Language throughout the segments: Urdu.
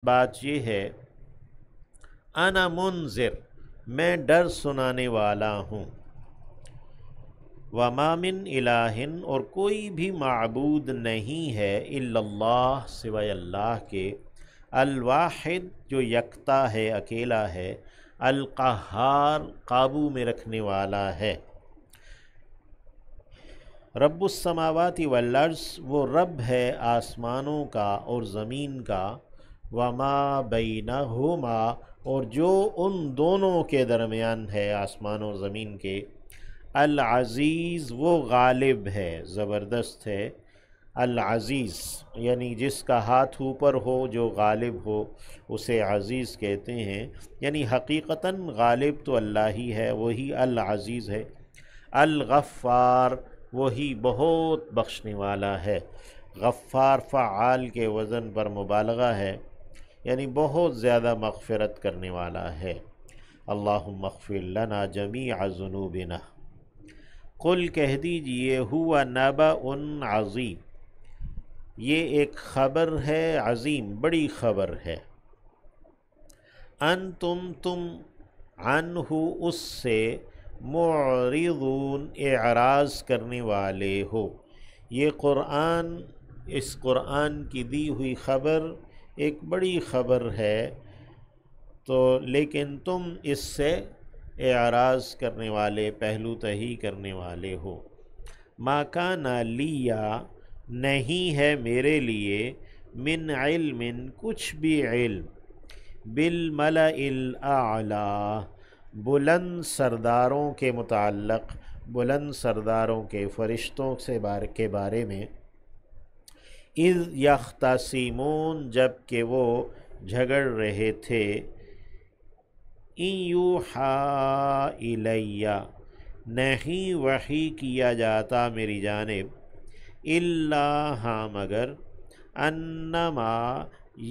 بات یہ ہے، انا منذر، میں ڈر سنانے والا ہوں، وما من الہ، اور کوئی بھی معبود نہیں ہے الا اللہ، سوائے اللہ کے، الواحد، جو یکتا ہے، اکیلا ہے، القہار، قابو میں رکھنے والا ہے، رب السماوات والارض، وہ رب ہے آسمانوں کا اور زمین کا، وما بینہما، اور جو ان دونوں کے درمیان ہے، آسمان اور زمین کے، العزیز، وہ غالب ہے، زبردست ہے، العزیز یعنی جس کا ہاتھ اوپر ہو، جو غالب ہو، اسے عزیز کہتے ہیں، یعنی حقیقتاً غالب تو اللہ ہی ہے، وہی العزیز ہے، الغفار، وہی بہت بخشنے والا ہے، غفار فعال کے وزن پر مبالغہ ہے، یعنی بہت زیادہ مغفرت کرنے والا ہے۔ اللہم اغفر لنا جمیع ذنوبنا، قل کہہ دیجئے، ہوا نبأ عظیم، یہ ایک خبر ہے عظیم، بڑی خبر ہے، تم عنہ، اس سے، معرضون، اعراض کرنے والے ہو، یہ قرآن، اس قرآن کی دی ہوئی خبر ایک بڑی خبر ہے، تو لیکن تم اس سے اعراض کرنے والے، پہلو تہی کرنے والے ہو۔ ما کان لیا، نہیں ہے میرے لیے، من علم، کچھ بھی علم، بالملأ الاعلی، بلند سرداروں کے متعلق، بلند سرداروں کے فرشتوں کے بارے میں، اذ یختصمون، جب کہ وہ جھگڑ رہے تھے، ان یوحا الی، نہیں وحی کیا جاتا میری جانب، الا، ہاں مگر، انما،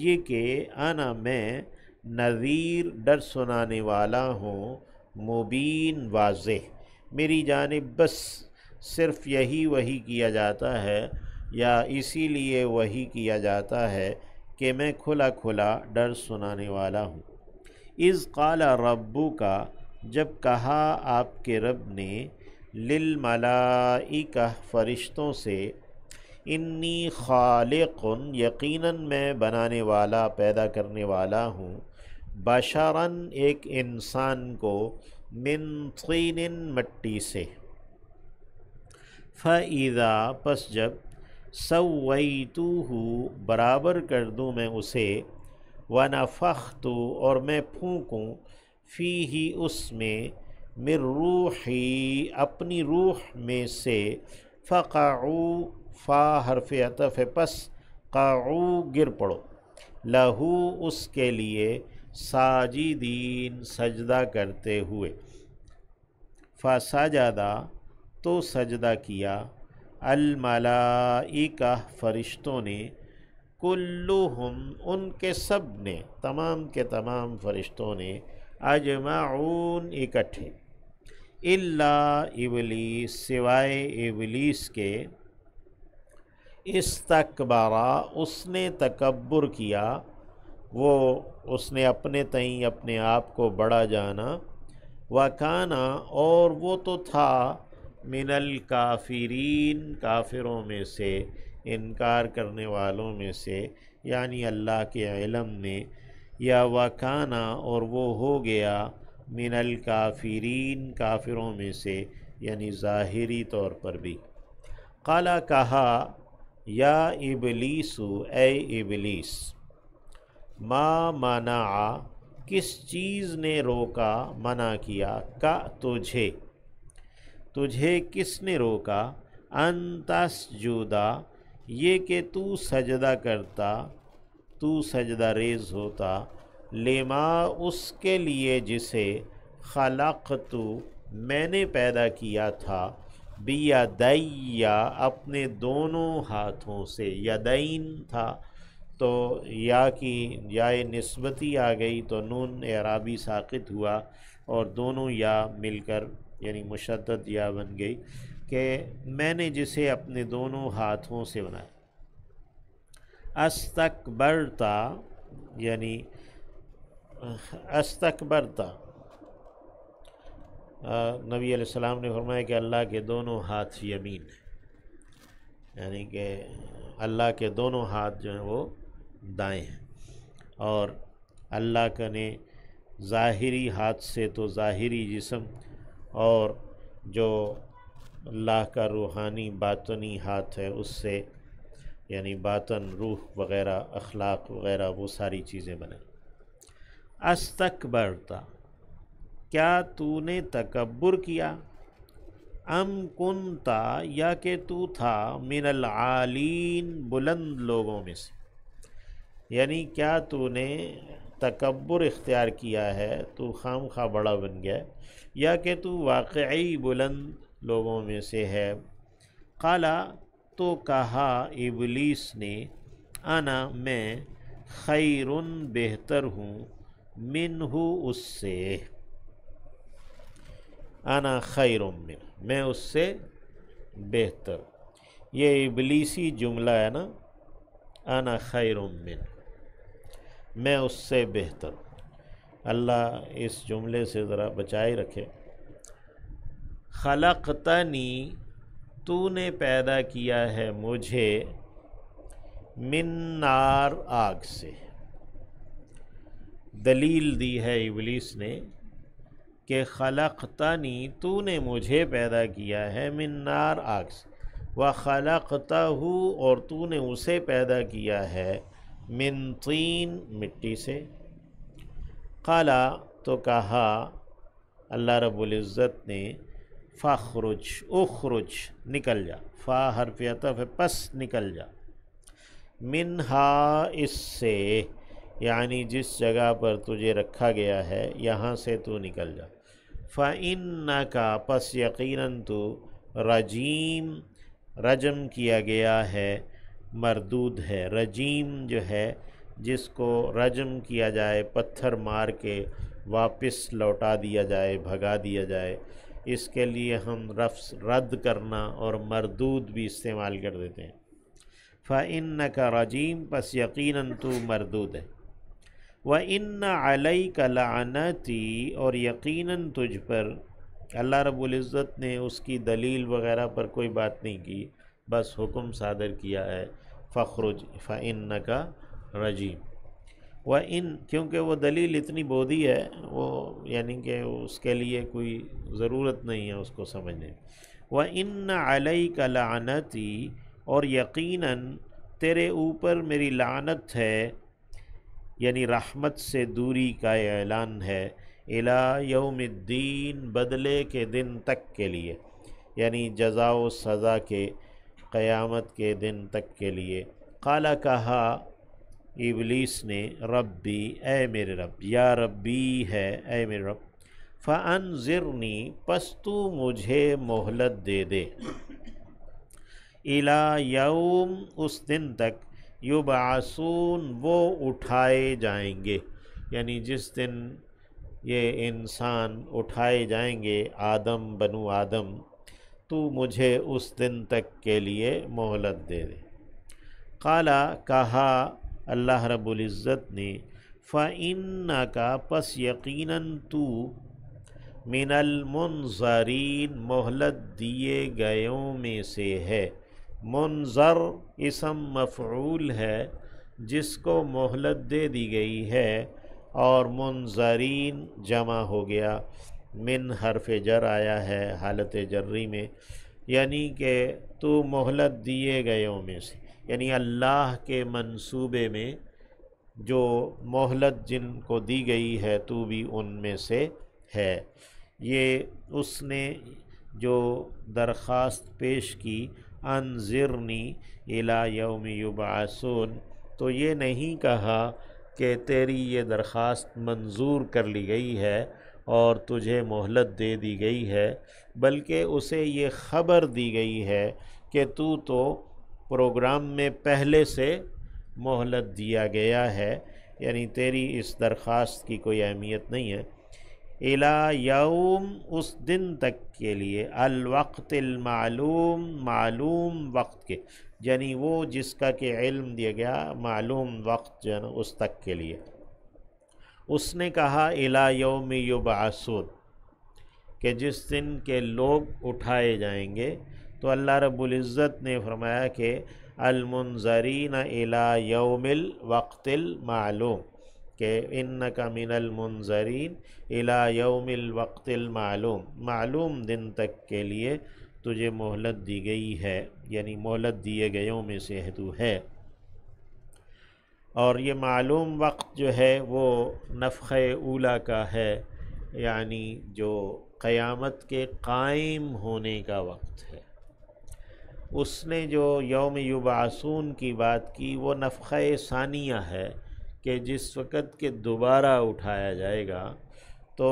یہ کہ، انا میں، نذیر، ڈر سنانے والا ہوں، مبین، واضح، میری جانب بس صرف یہی وحی کیا جاتا ہے، یا اسی لیے وحی کیا جاتا ہے کہ میں کھلا کھلا ڈر سنانے والا ہوں۔ اذ قال ربک، جب کہا آپ کے رب نے، للملائکہ، فرشتوں سے، انی خالق، یقیناً میں بنانے والا، پیدا کرنے والا ہوں، بشراً، ایک انسان کو، من طین، مٹی سے، فَإِذَا، پس جب، سویتُہ، برابر کر دوں میں اسے، وَنَفَخْتُ، اور میں پھونکوں، فیہ، اس میں، من روحی، اپنی روح میں سے، فقعوا، فا حرف عطف ہے، پس، قعوا، گر پڑو، لہو، اس کے لیے، ساجدین، سجدہ کرتے ہوئے، فسجدہ، تو سجدہ کیا، الملائکہ، فرشتوں نے، کلہم، ان کے سب نے، تمام کے تمام فرشتوں نے، اجمعون، اکٹھے، الا ابلیس، سوائے ابلیس کے، استکبارا، اس نے تکبر کیا، وہ، اس نے اپنے تئیں اپنے آپ کو بڑا جانا، وکانا، اور وہ تو تھا، من الکافرین، کافروں میں سے، انکار کرنے والوں میں سے، یعنی اللہ کے علم میں، یا وکانا، اور وہ ہو گیا، من الکافرین، کافروں میں سے، یعنی ظاہری طور پر بھی، قال، کہا، یا ابلیس، اے ابلیس، ما منع، کس چیز نے روکا، منع کیا، کا، تجھے کس نے روکا، ان تسجدا، یہ کہ تو سجدہ کرتا، تو سجدہ ریز ہوتا، لما، اس کے لیے جسے، خلقت، میں نے پیدا کیا تھا، بیدی، اپنے دونوں ہاتھوں سے، یدین تھا تو یا کی یا نسبتی آ گئی تو نون اعرابی ساقط ہوا، اور دونوں یا مل کر یعنی مشدد یا بن گئی، کہ میں نے جسے اپنے دونوں ہاتھوں سے بنایا، استکبرتا، یعنی استکبرتا، نبی علیہ السلام نے فرمایا کہ اللہ کے دونوں ہاتھ یمین ہیں، یعنی کہ اللہ کے دونوں ہاتھ جو ہیں وہ دائیں ہیں، اور اللہ کا نے ظاہری ہاتھ سے تو ظاہری جسم، اور جو اللہ کا روحانی باطنی ہاتھ ہے اس سے یعنی باطن، روح وغیرہ، اخلاق وغیرہ، وہ ساری چیزیں بنیں۔ استکبرتا، کیا تو نے تکبر کیا، ام کنتا، یا کہ تو تھا، من العالین، بلند لوگوں میں سے، یعنی کیا تو نے تکبر اختیار کیا ہے، تو خام خواہ بڑا بن گیا، یا کہ تو واقعی بلند لوگوں میں سے ہے۔ قالا، تو کہا ابلیس نے، انا، میں، خیر، بہتر ہوں، منہ، اس سے، انا خیر من، میں اس سے بہتر۔ یہ ابلیسی جملہ ہے نا، انا خیر من، میں اس سے بہتر۔ اللہ اس جملے سے ذرا بچائے رکھے۔ خلقتنی، تو نے پیدا کیا ہے مجھے، من نار، آگ سے۔ دلیل دی ہے ابلیس نے کہ خلقتنی، تو نے مجھے پیدا کیا ہے، من نار، آگ سے، وخلقتہ، اور تو نے اسے پیدا کیا ہے، من طین، مٹی سے۔ قالا، تو کہا اللہ رب العزت نے، فاخرج، اخرج، نکل جا، فا حرف عطف ہے، پس نکل جا، منہا، اس سے، یعنی جس جگہ پر تجھے رکھا گیا ہے یہاں سے تو نکل جا۔ فَإِنَّكَ، پس یقیناً تو، رجیم، رجم کیا گیا ہے، مردود ہے۔ رجیم جو ہے جس کو رجم کیا جائے، پتھر مار کے واپس لوٹا دیا جائے، بھگا دیا جائے، اس کے لیے ہم لفظ رد کرنا اور مردود بھی استعمال کر دیتے ہیں۔ فَإِنَّكَ رجیم، پس یقیناً تو مردود ہے۔ وَإِنَّ عَلَيْكَ لَعْنَتِي، اور یقیناً تجھ پر، اللہ رب العزت نے اس کی دلیل وغیرہ پر کوئی بات نہیں کی، بس حکم صادر کیا ہے، فخرج فَإِنَّكَ رجیم۔ وَإِن، کیونکہ وہ دلیل اتنی بودی ہے، وہ یعنی کہ اس کے لیے کوئی ضرورت نہیں ہے اس کو سمجھنے۔ وَإِنَّ عَلَيْكَ لَعْنَتِي، اور یقیناً تیرے اوپر میری لعنت ہے، یعنی رحمت سے دوری کا اعلان ہے، الی یوم الدین، بدلے کے دن تک کے لیے، یعنی جزا و سزا کے، قیامت کے دن تک کے لیے۔ قالا، کہا ابلیس نے، ربی، اے میرے رب، یا ربی ہے، اے میرے رب، فانظرنی، پس تو مجھے مہلت دے دے، الی یوم، اس دن تک، یبعثون، وہ اٹھائے جائیں گے، یعنی جس دن یہ انسان اٹھائے جائیں گے، آدم، بنو آدم، تو مجھے اس دن تک کے لیے مہلت دے دے۔ قالا، کہا اللہ رب العزت نے، فَإِنَّكَ، پس یقیناً تو، من المنظرین، مہلت دیے گئوں میں سے ہے۔ منظر اسم مفعول ہے جس کو مہلت دے دی گئی ہے، اور منظرین جمع ہو گیا، من حرف جر آیا ہے حالت جری میں، یعنی کہ تو مہلت دیے گئوں میں سے، یعنی اللہ کے منصوبے میں جو مہلت جن کو دی گئی ہے تو بھی ان میں سے ہے۔ یہ اس نے جو درخواست پیش کی، انذرنی الی یوم یبعثون، تو یہ نہیں کہا کہ تیری یہ درخواست منظور کر لی گئی ہے اور تجھے مہلت دے دی گئی ہے، بلکہ اسے یہ خبر دی گئی ہے کہ تو پروگرام میں پہلے سے مہلت دیا گیا ہے، یعنی تیری اس درخواست کی کوئی اہمیت نہیں ہے۔ الا یوم اس دن تک کے لیے، الوقت المعلوم معلوم وقت کے، یعنی وہ جس کا کہ علم دیا گیا معلوم وقت جو ہے نا اس تک کے لیے۔ اس نے کہا الا یوم یبعثون، کہ جس دن کے لوگ اٹھائے جائیں گے، تو اللہ رب العزت نے فرمایا کہ المنظرین الی یوم الوقت المعلوم، کہ انک من المنظرین الی یوم الوقت المعلوم، معلوم دن تک کے لیے تجھے مہلت دی گئی ہے، یعنی مہلت دیے گئےوں میں سے تو ہے۔ اور یہ معلوم وقت جو ہے وہ نفخہ اولیٰ کا ہے، یعنی جو قیامت کے قائم ہونے کا وقت ہے۔ اس نے جو یوم یبعثون کی بات کی وہ نفخہ ثانیہ ہے، کہ جس وقت کہ دوبارہ اٹھایا جائے گا، تو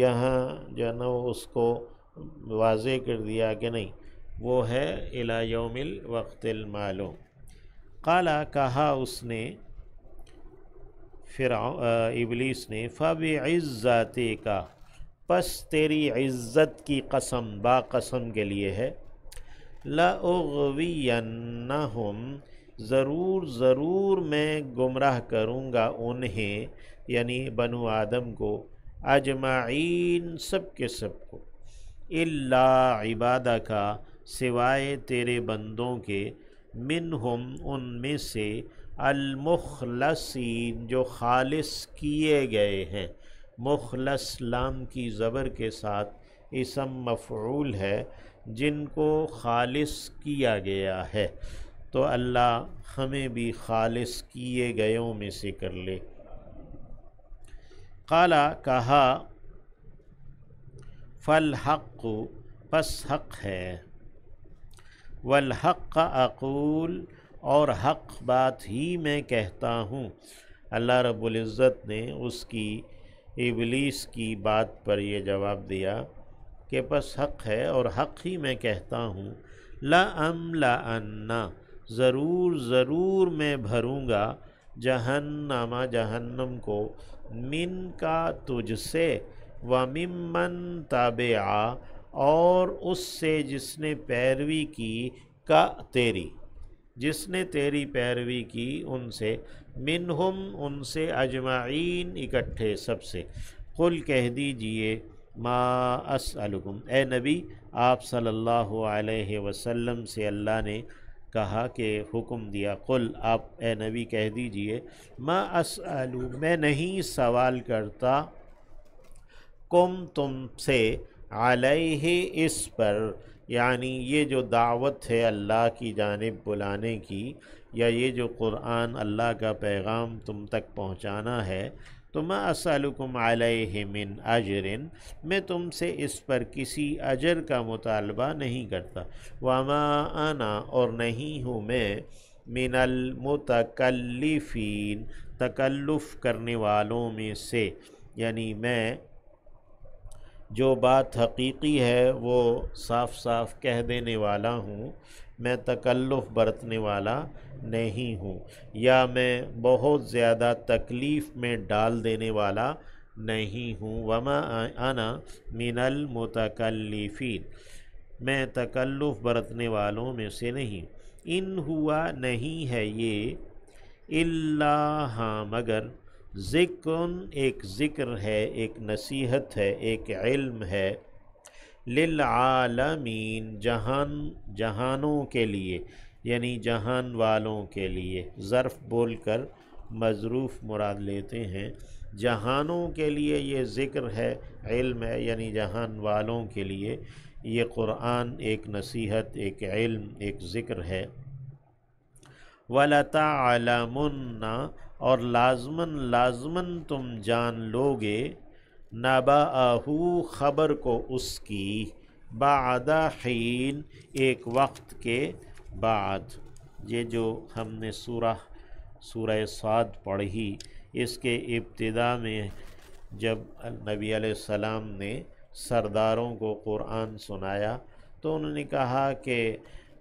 یہاں جو ہے نا اس کو واضح کر دیا کہ نہیں، وہ ہے الی یوم الوقت المعلوم۔ قالا کہا اس نے ابلیس نے، فَبِعِزَّتِكَ پس تیری عزت کی قسم، با قسم کے لیے ہے، لَأُغْوِيَنَّهُمْ ضرور میں گمراہ کروں گا انہیں، یعنی بنو آدم کو، اجمعین سب کے سب کو، الا عبادک سوائے تیرے بندوں کے، منہم ان میں سے، المخلصین جو خالص کیے گئے ہیں۔ مخلص لام کی زبر کے ساتھ اسم مفعول ہے، جن کو خالص کیا گیا ہے، تو اللہ ہمیں بھی خالص کیے گئےوں میں سے کر لے۔ قالا کہا، فالحق پس حق ہے، والحق اقول اور حق بات ہی میں کہتا ہوں۔ اللہ رب العزت نے اس کی ابلیس کی بات پر یہ جواب دیا کہ بس حق ہے اور حق ہی میں کہتا ہوں، لَأَمْلَأَنَّ ضرور میں بھروں گا، جہنم کو، من کا تجھ سے، وَمِمَّن تَبِعَ اور اس سے جس نے پیروی کی، کا تیری، جس نے تیری پیروی کی ان سے، منہم ان سے، اجمعین اکٹھے سب سے۔ قل کہہ دیجئے، ما اسألکم اے نبی آپ صلی اللہ علیہ وسلم سے اللہ نے کہا کہ حکم دیا، قل آپ اے نبی کہہ دیجئے، ما اسألو میں نہیں سوال کرتا، کم تم سے، علیہ اس پر، یعنی یہ جو دعوت ہے اللہ کی جانب بلانے کی، یا یہ جو قرآن اللہ کا پیغام تم تک پہنچانا ہے، تو ما اسألکم علیہ من اجر میں تم سے اس پر کسی اجر کا مطالبہ نہیں کرتا، وما انا اور نہیں ہوں میں، من المتکلفین تکلف کرنے والوں میں سے، یعنی میں جو بات حقیقی ہے وہ صاف صاف کہہ دینے والا ہوں، میں تکلف برتنے والا نہیں ہوں، یا میں بہت زیادہ تکلیف میں ڈال دینے والا نہیں ہوں، وما انا من المتکلفین میں تکلف برتنے والوں میں سے نہیں، ان ہوا نہیں ہے یہ، الا ہاں مگر، ذکر ایک ذکر ہے، ایک نصیحت ہے، ایک علم ہے، للعالمین جہانوں کے لیے، یعنی جہان والوں کے لیے، ظرف بول کر مظروف مراد لیتے ہیں، جہانوں کے لیے یہ ذکر ہے، علم ہے، یعنی جہان والوں کے لیے یہ قرآن ایک نصیحت، ایک علم، ایک ذکر ہے۔ وَلَتَعْلَمُنَّ اور لازماً تم جان لوگے، نَبَأَہُ خبر کو اس کی، بعد حین ایک وقت کے بعد۔ یہ جو ہم نے سورہ صاد پڑھی، اس کے ابتدا میں جب نبی علیہ السلام نے سرداروں کو قرآن سنایا تو انہوں نے کہا کہ